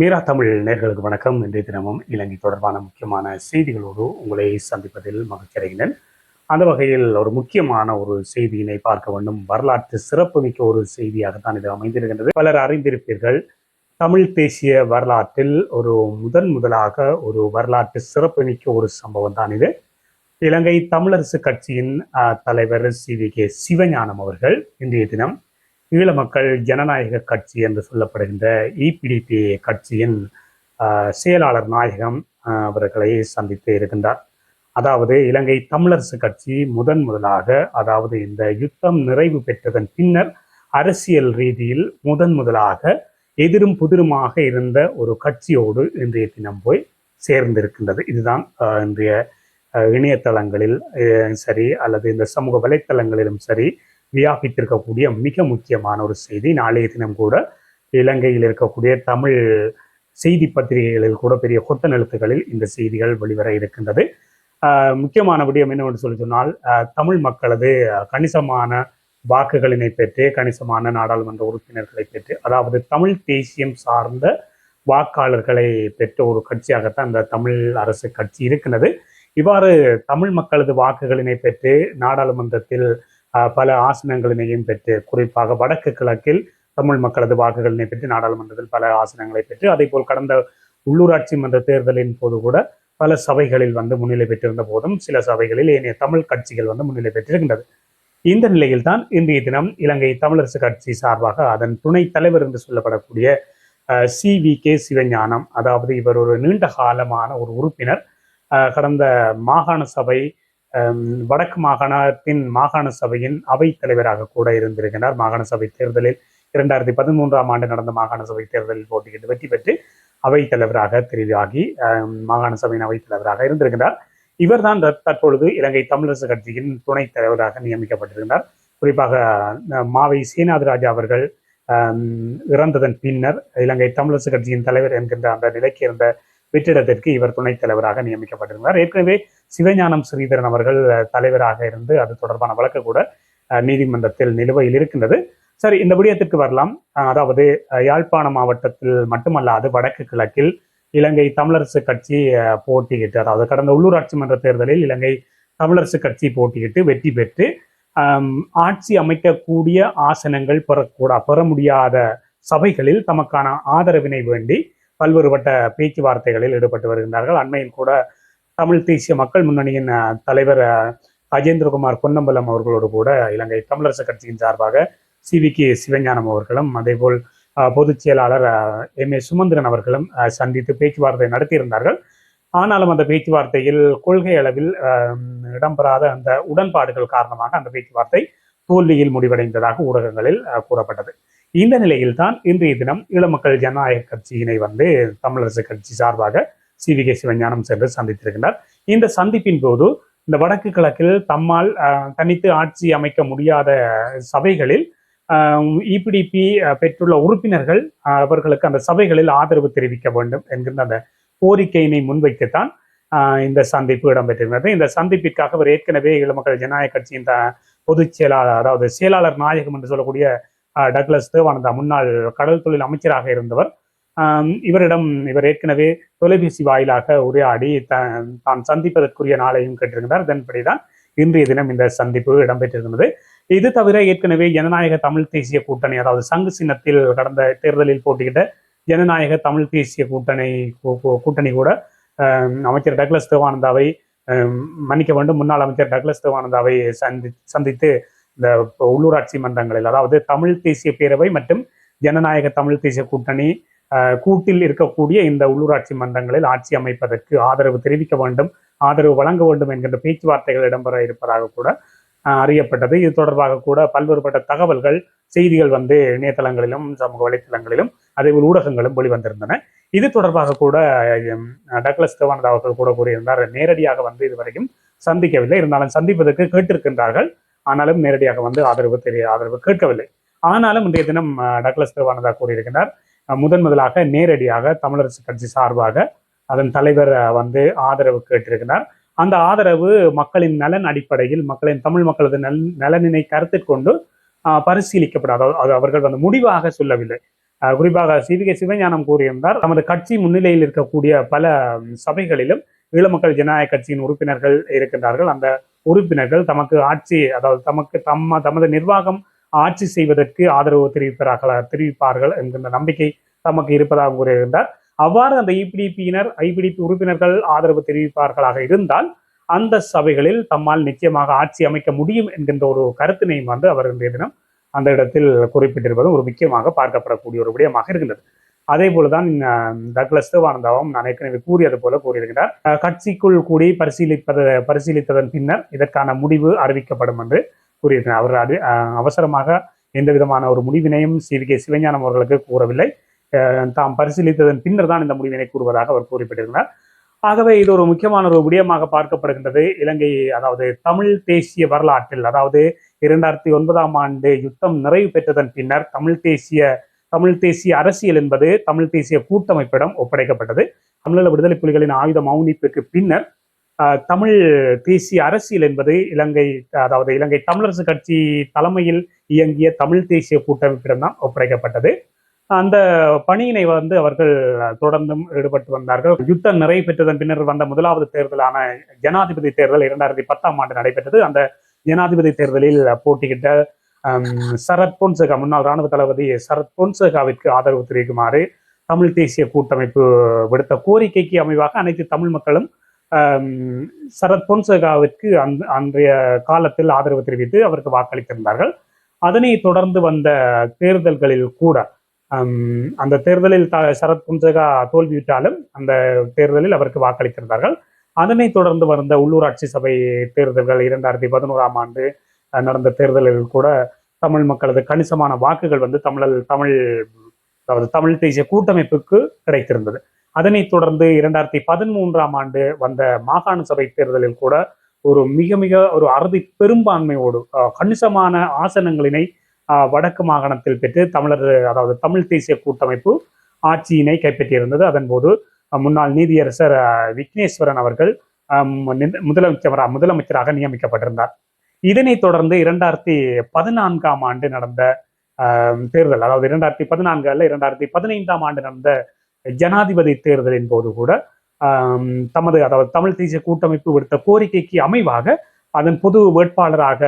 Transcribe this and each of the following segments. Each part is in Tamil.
மீரா தமிழ் நேர்களுக்கு வணக்கம். இன்றைய தினமும் இலங்கை தொடர்பான முக்கியமான செய்திகளோடு உங்களை சந்திப்பதில் மகிழ்ச்சி அடைகிறேன். அந்த வகையில் ஒரு முக்கியமான ஒரு செய்தியினை பார்க்க வேண்டும். வரலாற்று சிறப்புமிக்க ஒரு செய்தியாகத்தான் இது அமைந்திருக்கின்றது. பலர் அறிந்திருப்பீர்கள், தமிழ் தேசிய வரலாற்றில் ஒரு முதலாக ஒரு வரலாற்று சிறப்புமிக்க ஒரு சம்பவம் தான் இது. இலங்கை தமிழரசு கட்சியின் தலைவர் CVK சிவஞானம் அவர்கள் இன்றைய தினம் ஈழ மக்கள் ஜனநாயக கட்சி என்று சொல்லப்படுகின்ற EPDP கட்சியின் செயலாளர் நாயகம் அவர்களை சந்தித்து இருக்கின்றார். அதாவது இலங்கை தமிழரசு கட்சி முதலாக, அதாவது இந்த யுத்தம் நிறைவு பெற்றதன் பின்னர் அரசியல் ரீதியில் முதலாக எதிரும் புதிருமாக இருந்த ஒரு கட்சியோடு இன்றைய தினம் போய் சேர்ந்திருக்கின்றது. இதுதான் இன்றைய இணையதளங்களில் சரி அல்லது இந்த சமூக வலைத்தளங்களிலும் சரி வியாபித்திருக்கக்கூடிய மிக முக்கியமான ஒரு செய்தி. நாளைய தினம் கூட இலங்கையில் இருக்கக்கூடிய தமிழ் செய்தி பத்திரிகைகளில் கூட பெரிய கொட்ட எழுத்துக்களில் இந்த செய்திகள் வெளிவர இருக்கின்றது. முக்கியமான விடயம் என்னவென்று சொல்லி சொன்னால், தமிழ் மக்களது கணிசமான வாக்குகளினை பெற்று, கணிசமான நாடாளுமன்ற உறுப்பினர்களை பெற்று, அதாவது தமிழ் தேசியம் சார்ந்த வாக்காளர்களை பெற்ற ஒரு கட்சியாகத்தான் இந்த தமிழ் அரசு கட்சி இருக்கின்றது. இவ்வாறு தமிழ் மக்களது வாக்குகளினை பெற்று நாடாளுமன்றத்தில் பல ஆசனங்களினையும் பெற்று, குறிப்பாக வடக்கு கிழக்கில் தமிழ் மக்களது வாக்குகளினை பெற்று நாடாளுமன்றத்தில் பல ஆசனங்களை பெற்று, அதே போல் கடந்த உள்ளூராட்சி மன்ற தேர்தலின் போது கூட பல சபைகளில் முன்னிலை பெற்றிருந்த போதும் சில சபைகளில் ஏனைய தமிழ் கட்சிகள் முன்னிலை பெற்றிருக்கின்றது. இந்த நிலையில் தான் இன்றைய தினம் இலங்கை தமிழரசு கட்சி சார்பாக அதன் துணை தலைவர் என்று சொல்லப்படக்கூடிய CVK சிவஞானம், அதாவது இவர் ஒரு நீண்ட காலமான ஒரு உறுப்பினர். கடந்த மாகாண சபை, வடக்கு மாகாணத்தின் மாகாண சபையின் அவை தலைவராக கூட இருந்திருக்கிறார். மாகாண சபை தேர்தலில் 2013ஆம் ஆண்டு நடந்த மாகாண சபை தேர்தலில் போட்டியிட்டு வெற்றி பெற்று அவை தலைவராக தெரிவாகி மாகாண சபையின் அவை தலைவராக இருந்திருக்கிறார். இவர் தான் தற்பொழுது இலங்கை தமிழரசு கட்சியின் துணைத் தலைவராக நியமிக்கப்பட்டிருக்கிறார். குறிப்பாக மாவை சேனாதிராஜா அவர்கள் இறந்ததன் பின்னர் இலங்கை தமிழரசு கட்சியின் தலைவர் என்கின்ற அந்த நிலைக்கு இருந்த வெற்றிடத்திற்கு இவர் துணைத் தலைவராக நியமிக்கப்பட்டிருந்தார். ஏற்கனவே சிவஞானம் ஸ்ரீதரன் அவர்கள் தலைவராக இருந்து அது தொடர்பான வழக்கு கூட நீதிமன்றத்தில் நிலுவையில் இருக்கின்றது. சரி, இந்த விடயத்திற்கு வரலாம். அதாவது யாழ்ப்பாண மாவட்டத்தில் மட்டுமல்லாது வடக்கு கிழக்கில் இலங்கை தமிழரசு கட்சி போட்டியிட்டு, அதாவது கடந்த உள்ளூராட்சி மன்ற தேர்தலில் இலங்கை தமிழரசு கட்சி போட்டியிட்டு வெற்றி பெற்று ஆட்சி அமைக்கக்கூடிய ஆசனங்கள் பெற முடியாத சபைகளில் தமக்கான ஆதரவினை வேண்டி பல்வேறுபட்ட பேச்சுவார்த்தைகளில் ஈடுபட்டு வருகின்றார்கள். அண்மையில் கூட தமிழ் தேசிய மக்கள் முன்னணியின் தலைவர் அஜேந்திரகுமார் பொன்னம்பலம் அவர்களோடு கூட இலங்கை தமிழரசு கட்சியின் சார்பாக CVK சிவஞானம் அவர்களும், அதேபோல் பொதுச் செயலாளர் MA சுமந்திரன் அவர்களும் சந்தித்து பேச்சுவார்த்தை நடத்தியிருந்தார்கள். ஆனாலும் அந்த பேச்சுவார்த்தையில் கொள்கை அளவில் இடம்பெறாத அந்த உடன்பாடுகள் காரணமாக அந்த பேச்சுவார்த்தை தோல்வியில் முடிவடைந்ததாக ஊடகங்களில் கூறப்பட்டது. இந்த நிலையில் தான் இன்றைய தினம் ஈழமக்கள் ஜனநாயக கட்சியினை தமிழரசு கட்சி சார்பாக CVK சிவஞானம் சென்று சந்தித்திருக்கிறார். இந்த சந்திப்பின் போது இந்த வடக்கு கிழக்கில் தம்மால் தனித்து ஆட்சி அமைக்க முடியாத சபைகளில் EPDP பெற்றுள்ள உறுப்பினர்கள் அவர்களுக்கு அந்த சபைகளில் ஆதரவு தெரிவிக்க வேண்டும் என்கின்ற அந்த கோரிக்கையினை முன்வைத்துத்தான் இந்த சந்திப்பு இடம்பெற்றிருந்தது. இந்த சந்திப்பிற்காக அவர் ஏற்கனவே ஈழமக்கள் ஜனநாயக கட்சியின் பொதுச் செயலாளர், அதாவது செயலாளர் நாயகம் என்று சொல்லக்கூடிய டக்ளஸ் தேவானந்தா, முன்னாள் கடல் தொழில் அமைச்சராக இருந்தவர், இவர் ஏற்கனவே தொலைபேசி வாயிலாக உரையாடி தான் சந்திப்பதற்குரிய நாளையும் கேட்டிருக்கிறார். இதன்படிதான் இன்றைய தினம் இந்த சந்திப்பு இடம்பெற்றிருந்தது. இது தவிர ஏற்கனவே ஜனநாயக தமிழ் தேசிய கூட்டணி, அதாவது சங்கு சின்னத்தில் கடந்த தேர்தலில் போட்டியிட்ட ஜனநாயக தமிழ் தேசிய கூட்டணி கூட அமைச்சர் டக்ளஸ் தேவானந்தாவை மன்னிக்க வேண்டும், முன்னாள் அமைச்சர் டக்ளஸ் தேவானந்தாவை சந்தித்து இந்த உள்ளூராட்சி மன்றங்களில், அதாவது தமிழ் தேசிய பேரவை மற்றும் ஜனநாயக தமிழ் தேசிய கூட்டணி கூட்டில் இருக்கக்கூடிய இந்த உள்ளூராட்சி மன்றங்களில் ஆட்சி அமைப்பதற்கு ஆதரவு தெரிவிக்க வேண்டும், ஆதரவு வழங்க வேண்டும் என்கின்ற பேச்சுவார்த்தைகள் இடம்பெற இருப்பதாக கூட அறியப்பட்டது. இது தொடர்பாக கூட பல்வேறுபட்ட தகவல்கள், செய்திகள் இணையதளங்களிலும் சமூக வலைத்தளங்களிலும் அதேபோல் ஊடகங்களும் வெளிவந்திருந்தன. இது தொடர்பாக கூட டக்ளஸ் தேவானந்தா அவர்கள் கூட கூறியிருந்தார், நேரடியாக இதுவரைக்கும் சந்திக்கவில்லை, இருந்தாலும் சந்திப்பதற்கு கேட்டிருக்கின்றார்கள், ஆனாலும் நேரடியாக ஆதரவு கேட்கவில்லை. ஆனாலும் இன்றைய தினம் டக்ளஸ் தேவானந்தா கூறியிருக்கிறார், முதலாக நேரடியாக தமிழரசு கட்சி சார்பாக அதன் தலைவர் ஆதரவு கேட்டிருக்கிறார். அந்த ஆதரவு மக்களின் நலன் அடிப்படையில், தமிழ் மக்களது நலனினை கருத்தில் கொண்டு பரிசீலிக்கப்படும். அதாவது அவர்கள் முடிவாக சொல்லவில்லை. குறிப்பாக சிவிகே சிவஞானம் கூறியிருந்தார், தமது கட்சி முன்னிலையில் இருக்கக்கூடிய பல சபைகளிலும் ஈழமக்கள் ஜனநாயக கட்சியின் உறுப்பினர்கள் இருக்கின்றார்கள். அந்த உறுப்பினர்கள் தமக்கு ஆட்சி, அதாவது தமது நிர்வாகம் ஆட்சி செய்வதற்கு ஆதரவு தெரிவிப்பார்கள் என்கின்ற நம்பிக்கை தமக்கு இருப்பதாக கூறியிருந்தார். அவ்வாறு அந்த இபிடிபியினர் ஐபிடிபி உறுப்பினர்கள் ஆதரவு தெரிவிப்பார்களாக இருந்தால் அந்த சபைகளில் தம்மால் நிச்சயமாக ஆட்சி அமைக்க முடியும் என்கின்ற ஒரு கருத்தினையும் அவர் இன்றைய தினம் அந்த இடத்தில் குறிப்பிட்டிருப்பதும் ஒரு முக்கியமாக பார்க்கப்படக்கூடிய ஒரு விடயமாக இருக்கின்றது. அதே போலதான் டக்ளஸ் தேவானந்தாவும் நான் ஏற்கனவே கூறியது போல கூறியிருக்கிறார். கட்சிக்குள் கூடி பரிசீலித்ததன் பின்னர் இதற்கான முடிவு அறிவிக்கப்படும் என்று கூறியிருக்கிறார். அவர் அவசரமாக எந்த விதமான ஒரு முடிவினையும் சிவிகே சிவஞானம் அவர்களுக்கு கூறவில்லை. தாம் பரிசீலித்ததன் பின்னர் தான் இந்த முடிவினை கூறுவதாக அவர் குறிப்பிட்டிருக்கிறார். ஆகவே இது ஒரு முக்கியமான ஒரு விடயமாக பார்க்கப்படுகின்றது. இலங்கை, அதாவது தமிழ் தேசிய வரலாற்றில், அதாவது 2009ஆம் ஆண்டு யுத்தம் நிறைவு பெற்றதன் பின்னர் தமிழ் தேசிய அரசியல் என்பது தமிழ் தேசிய கூட்டமைப்பிடம் ஒப்படைக்கப்பட்டது. தமிழீழ விடுதலை புலிகளின் ஆயுத மௌனிப்புக்கு பின்னர் தமிழ் தேசிய அரசியல் என்பது இலங்கை தமிழரசு கட்சி தலைமையில் இயங்கிய தமிழ் தேசிய கூட்டமைப்பிடம் தான் ஒப்படைக்கப்பட்டது. அந்த பணியினை அவர்கள் தொடர்ந்தும் ஈடுபட்டு வந்தார்கள். யுத்தம் நிறைவு பெற்றதன் பின்னர் வந்த முதலாவது தேர்தலான ஜனாதிபதி தேர்தல் 2010ஆம் ஆண்டு நடைபெற்றது. அந்த ஜனாதிபதி தேர்தலில் போட்டியிட்ட சரத் பொன்சேகா, முன்னாள் இராணுவ தளபதி சரத் பொன்சேகாவிற்கு ஆதரவு தெரிவிக்குமாறு தமிழ் தேசிய கூட்டமைப்பு விடுத்த கோரிக்கைக்கு அமைவாக அனைத்து தமிழ் மக்களும் சரத் பொன்சேகாவிற்கு அன்றைய காலத்தில் ஆதரவு தெரிவித்து அவருக்கு வாக்களித்திருந்தார்கள். அதனை தொடர்ந்து வந்த தேர்தல்களில் கூட அந்த தேர்தலில் சரத் பொன்சேகா தோல்வியுற்றாலும் அந்த தேர்தலில் அவருக்கு வாக்களித்திருந்தார்கள். அதனை தொடர்ந்து வந்த உள்ளூராட்சி சபை தேர்தல்கள் 2011ஆம் ஆண்டு நடந்த தேர்தலில் கூட தமிழ் மக்களது கணிசமான வாக்குகள் தமிழ் தேசிய கூட்டமைப்புக்கு கிடைத்திருந்தது. அதனை தொடர்ந்து 2013ஆம் ஆண்டு வந்த மாகாண சபை தேர்தலில் கூட ஒரு மிக ஒரு அறுதி பெரும்பான்மையோடு கணிசமான ஆசனங்களினை வடக்கு மாகாணத்தில் பெற்று தமிழ் தேசிய கூட்டமைப்பு ஆட்சியினை கைப்பற்றியிருந்தது. அதன் போது முன்னாள் நீதியரசர் விக்னேஸ்வரன் அவர்கள் முதலமைச்சராக நியமிக்கப்பட்டிருந்தார். இதனைத் தொடர்ந்து 2014ஆம் ஆண்டு நடந்த தேர்தல், அதாவது 2014 அல்ல 2015ஆம் ஆண்டு நடந்த ஜனாதிபதி தேர்தலின் போது கூட தமிழ் தேசிய கூட்டமைப்பு விடுத்த கோரிக்கைக்கு அமைவாக அதன் பொது வேட்பாளராக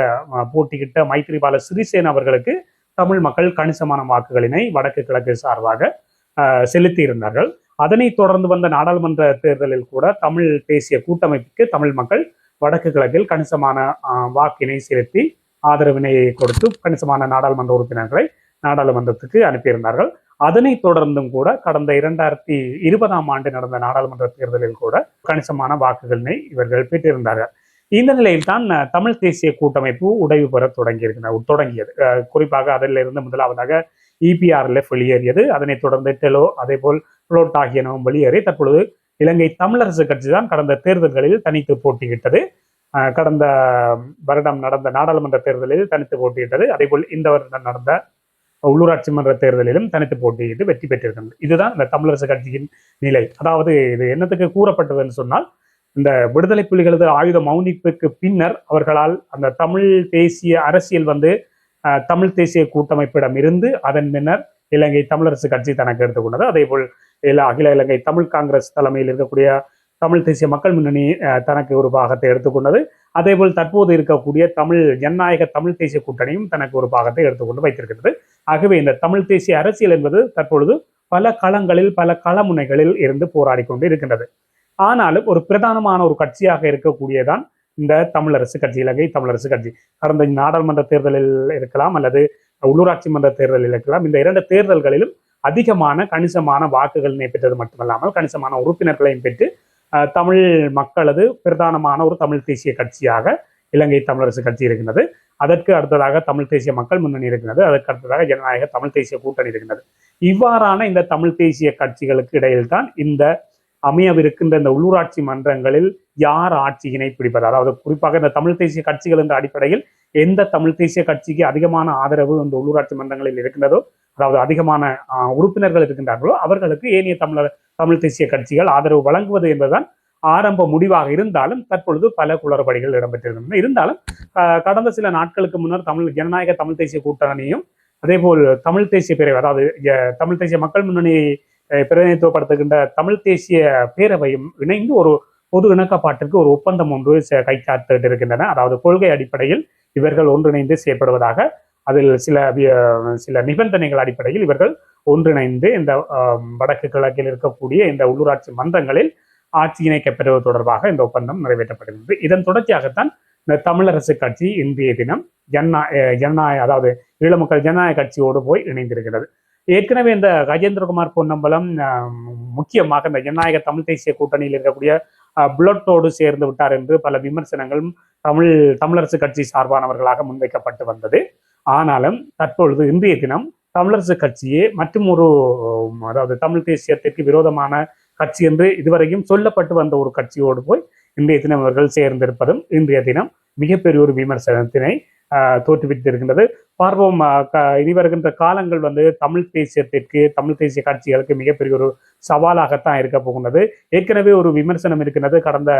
போட்டியிட்ட மைத்ரிபால சிறிசேன அவர்களுக்கு தமிழ் மக்கள் கணிசமான வாக்குகளினை வடக்கு கிழக்கு சார்பாக செலுத்தி இருந்தார்கள். அதனை தொடர்ந்து வந்த நாடாளுமன்ற தேர்தலில் கூட தமிழ் தேசிய கூட்டமைப்புக்கு தமிழ் மக்கள் வடக்கு கிழக்கில் கணிசமான வாக்கினை செலுத்தி ஆதரவினை கொடுத்து கணிசமான நாடாளுமன்ற உறுப்பினர்களை நாடாளுமன்றத்துக்கு அனுப்பியிருந்தார்கள். அதனை தொடர்ந்தும் கூட கடந்த 2020ஆம் ஆண்டு நடந்த நாடாளுமன்ற தேர்தலில் கூட கணிசமான வாக்குகளினை இவர்கள் பெற்றிருந்தார்கள். இந்த நிலையில் தான் தமிழ் தேசிய கூட்டமைப்பு உடைவு பெற தொடங்கியது. குறிப்பாக அதிலிருந்து முதலாவதாக EPRLF வெளியேறியது. அதனைத் தொடர்ந்து டெலோ, அதே போல் புளோட் ஆகியனவும் வெளியேறி தற்பொழுது இலங்கை தமிழரசு கட்சி தான் கடந்த தேர்தல்களில் தனித்து போட்டியிட்டது. கடந்த வருடம் நடந்த நாடாளுமன்ற தேர்தலில் தனித்து போட்டியிட்டது. அதே போல் இந்த வருடம் நடந்த உள்ளூராட்சி மன்ற தேர்தலிலும் தனித்து போட்டியிட்டு வெற்றி பெற்றிருக்கிறது. இதுதான் இந்த தமிழரசு கட்சியின் நிலை. அதாவது இது என்னத்துக்கு கூறப்பட்டதுன்னு சொன்னால், இந்த விடுதலை புலிகளது ஆயுத மௌனிப்புக்கு பின்னர் அவர்களால் அந்த தமிழ் தேசிய அரசியல் தமிழ் தேசிய கூட்டமைப்பிடம் இருந்து அதன் பின்னர் இலங்கை தமிழரசு கட்சி தனக்கு எடுத்துக்கொண்டது. அதே போல் அகில இலங்கை தமிழ் காங்கிரஸ் தலைமையில் இருக்கக்கூடிய தமிழ் தேசிய மக்கள் முன்னணி தனக்கு ஒரு பாகத்தை எடுத்துக்கொண்டது. அதே போல் தற்போது இருக்கக்கூடிய ஜனநாயக தமிழ் தேசிய கூட்டணியும் தனக்கு ஒரு பாகத்தை எடுத்துக்கொண்டு வைத்திருக்கிறது. ஆகவே இந்த தமிழ் தேசிய அரசியல் என்பது தற்பொழுது பல களங்களில் பல களமுனைகளில் இருந்து போராடி கொண்டு இருக்கின்றது. ஆனாலும் ஒரு பிரதானமான ஒரு கட்சியாக இருக்கக்கூடியதான் இந்த தமிழரசு கட்சி, இலங்கை தமிழரசு கட்சி. கடந்த நாடாளுமன்ற தேர்தலில் இருக்கலாம் அல்லது உள்ளூராட்சி மன்ற தேர்தலில் இருக்கலாம், இந்த 2 தேர்தல்களிலும் கணிசமான வாக்குகளினை பெற்றது மட்டுமல்லாமல் கணிசமான உறுப்பினர்களையும் பெற்று தமிழ் மக்களது பிரதானமான ஒரு தமிழ் தேசிய கட்சியாக இலங்கை தமிழரசு கட்சி இருக்கின்றது. அதற்கு அடுத்ததாக தமிழ் தேசிய மக்கள் முன்னணி இருக்கின்றது. அதற்கு அடுத்ததாக ஜனநாயக தமிழ் தேசிய கூட்டணி இருக்கின்றது. இவ்வாறான இந்த தமிழ் தேசிய கட்சிகளுக்கு இடையில் தான் இந்த அமையவிருக்கின்ற இந்த உள்ளூராட்சி மன்றங்களில் யார் ஆட்சியினை பிடிப்பது, அதாவது குறிப்பாக இந்த தமிழ் தேசிய கட்சிகள் என்ற அடிப்படையில் எந்த தமிழ் தேசிய கட்சிக்கு அதிகமான ஆதரவு இந்த உள்ளூராட்சி மன்றங்களில் இருக்கின்றதோ, அதாவது அதிகமான உறுப்பினர்கள் இருக்கின்றார்களோ அவர்களுக்கு ஏனைய தமிழ் தேசிய கட்சிகள் ஆதரவு வழங்குவது என்பதுதான் ஆரம்ப முடிவாக இருந்தாலும் தற்பொழுது பல குளறுபடிகள் இடம்பெற்றிருக்கின்றன. இருந்தாலும் கடந்த சில நாட்களுக்கு முன்னர் ஜனநாயக தமிழ் தேசிய கூட்டணியும் அதேபோல் தமிழ் தேசிய பேரவை, அதாவது தமிழ் தேசிய மக்கள் முன்னணியை பிரதிநிதித்துவப்படுத்துகின்ற தமிழ் தேசிய பேரவையும் இணைந்து ஒரு பொது இணக்கப்பாட்டிற்கு ஒரு ஒப்பந்தம் ஒன்று கைச்சாத்திட்டு இருக்கின்றன. அதாவது கொள்கை அடிப்படையில் இவர்கள் ஒன்றிணைந்து செயற்படுவதாக, அதில் சில நிபந்தனைகள் அடிப்படையில் இவர்கள் ஒன்றிணைந்து இந்த வடக்கு கிழக்கில் இருக்கக்கூடிய இந்த உள்ளூராட்சி மன்றங்களில் ஆட்சியினை கைப்பற்றுவது தொடர்பாக இந்த ஒப்பந்தம் நிறைவேற்றப்படுகிறது. இதன் தொடர்ச்சியாகத்தான் இந்த தமிழரசு கட்சி இன்றைய தினம் ஜனநாயக அதாவது ஈழமக்கள் ஜனநாயக கட்சியோடு போய் இணைந்திருக்கிறது. ஏற்கனவே இந்த கஜேந்திரகுமார் பொன்னம்பலம் முக்கியமாக இந்த ஜனநாயக தமிழ் தேசிய கூட்டணியில் இருக்கக்கூடிய புளட்டோடு சேர்ந்து விட்டார் என்று பல விமர்சனங்களும் தமிழரசு கட்சி சார்பானவர்களாக முன்வைக்கப்பட்டு வந்தது. ஆனாலும் தற்பொழுது இன்றைய தினம் தமிழரசு கட்சியே மற்றும் ஒரு, அதாவது தமிழ் தேசியத்திற்கு விரோதமான கட்சி என்று இதுவரையும் சொல்லப்பட்டு வந்த ஒரு கட்சியோடு போய் இன்றைய தினம் அவர்கள் சேர்ந்திருப்பதும் இன்றைய தினம் மிகப்பெரிய ஒரு விமர்சனத்தினை தோற்றுவித்திருக்கின்றது. பார்ப்போம், இனி வருகின்ற காலங்கள் தமிழ் தேசியத்திற்கு, தமிழ் தேசிய கட்சிகளுக்கு மிகப்பெரிய ஒரு சவாலாகத்தான் இருக்க போகின்றது. ஏற்கனவே ஒரு விமர்சனம் இருக்கின்றது. கடந்த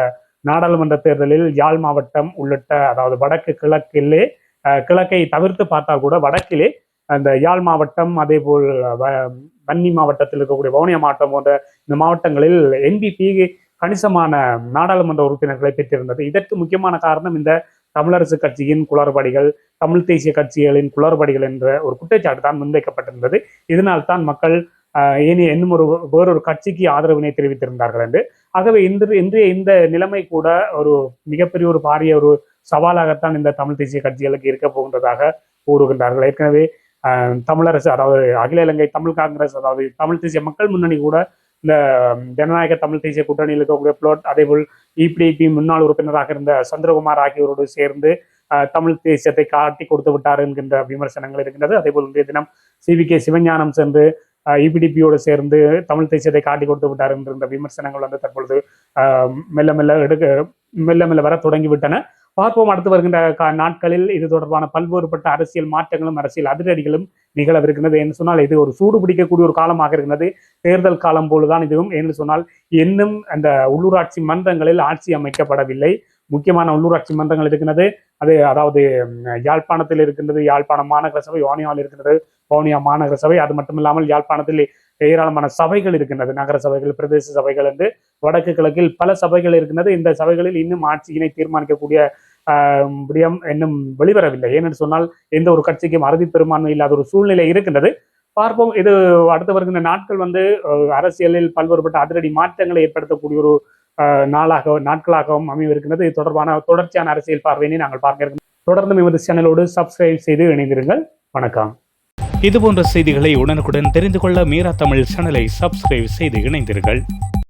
நாடாளுமன்ற தேர்தலில் யாழ் மாவட்டம் உள்ளிட்ட, அதாவது வடக்கு கிழக்கிலே, கிழக்கை தவிர்த்து பார்த்தால் கூட வடக்கிலே அந்த யாழ் மாவட்டம், அதே போல் வன்னி மாவட்டத்தில் இருக்கக்கூடிய வவுனியா மாவட்டம் போன்ற இந்த மாவட்டங்களில் என்பிபி கணிசமான நாடாளுமன்ற உறுப்பினர்களை பெற்றிருந்தது. இதற்கு முக்கியமான காரணம் இந்த தமிழரசு கட்சியின் குளறுபடிகள், தமிழ் தேசிய கட்சிகளின் குளறுபடிகள் என்ற ஒரு குற்றச்சாட்டு தான் முன்வைக்கப்பட்டிருந்தது. இதனால் தான் மக்கள் இன்னும் வேறொரு கட்சிக்கு ஆதரவினை தெரிவித்திருந்தார்கள் என்று. ஆகவே இன்றைய இந்த நிலைமை கூட ஒரு மிகப்பெரிய ஒரு பாரிய ஒரு சவாலாகத்தான் இந்த தமிழ் தேசிய கட்சிகளுக்கு இருக்க போகின்றதாக கூறுகின்றார்கள். ஏற்கனவே தமிழரசு, அதாவது அகில இலங்கை தமிழ் காங்கிரஸ், அதாவது தமிழ் தேசிய மக்கள் முன்னணி கூட இந்த ஜனநாயக தமிழ் தேசிய கூட்டணியில் இருக்கக்கூடிய புளோட், அதேபோல் இபிடிபி முன்னாள் உறுப்பினராக இருந்த சந்திரகுமார் ஆகியோரோடு சேர்ந்து தமிழ் தேசியத்தை காட்டி கொடுத்து விட்டார் என்கின்ற விமர்சனங்கள் இருக்கின்றது. அதேபோல் இன்றைய தினம் CVK சிவஞானம் சென்று இபிடிபியோடு சேர்ந்து தமிழ் தேசியத்தை காட்டி கொடுத்து விட்டார் என்கின்ற விமர்சனங்கள் தற்பொழுது மெல்ல மெல்ல வர தொடங்கிவிட்டன. பார்ப்போம், அடுத்து வருகின்ற நாட்களில் இது தொடர்பான பல்வேறுபட்ட அரசியல் மாற்றங்களும் அரசியல் அதிரடிகளும் நிகழவிருக்கிறது. என்று சொன்னால் இது ஒரு சூடு பிடிக்கக்கூடிய ஒரு காலமாக இருக்கிறது. தேர்தல் காலம் போலுதான் இதுவும். என்று சொன்னால் இன்னும் அந்த உள்ளூராட்சி மன்றங்களில் ஆட்சி அமைக்கப்படவில்லை. முக்கியமான உள்ளூராட்சி மன்றங்கள் இருக்கின்றது. அதாவது யாழ்ப்பாணத்தில் இருக்கின்றது யாழ்ப்பாணம் மாநகர சபை, வவுனியாவில் இருக்கின்றது வவுனியா மாநகர சபை. அது மட்டுமில்லாமல் யாழ்ப்பாணத்தில் ஏராளமான சபைகள் இருக்கின்றது, நகர சபைகள், பிரதேச சபைகள் என்று வடக்கு கிழக்கில் பல சபைகள் இருக்கின்றது. இந்த சபைகளில் இன்னும் ஆட்சியினை தீர்மானிக்கக்கூடிய விடயம் இன்னும் வெளிவரவில்லை. ஏனென்று சொன்னால் எந்த ஒரு கட்சிக்கும் அறுதி பெரும்பான்மை இல்லாத ஒரு சூழ்நிலை இருக்கின்றது. பார்ப்போம், இது அடுத்து வருகின்ற நாட்கள் அரசியலில் பல்வேறுபட்ட அதிரடி மாற்றங்களை ஏற்படுத்தக்கூடிய ஒரு நாட்களாகவும் அமைவிருக்கின்றது. இது தொடர்பான தொடர்ச்சியான அரசியல் பார்வையினை நாங்கள் பார்க்க இருக்கிறோம். தொடர்ந்து எமது சேனலோடு சப்ஸ்கிரைப் செய்து இணைந்திருங்கள். வணக்கம். இதுபோன்ற செய்திகளை உடனுக்குடன் தெரிந்து கொள்ள மீரா தமிழ் சேனலை சப்ஸ்கிரைப் செய்து இணைந்தீர்கள்.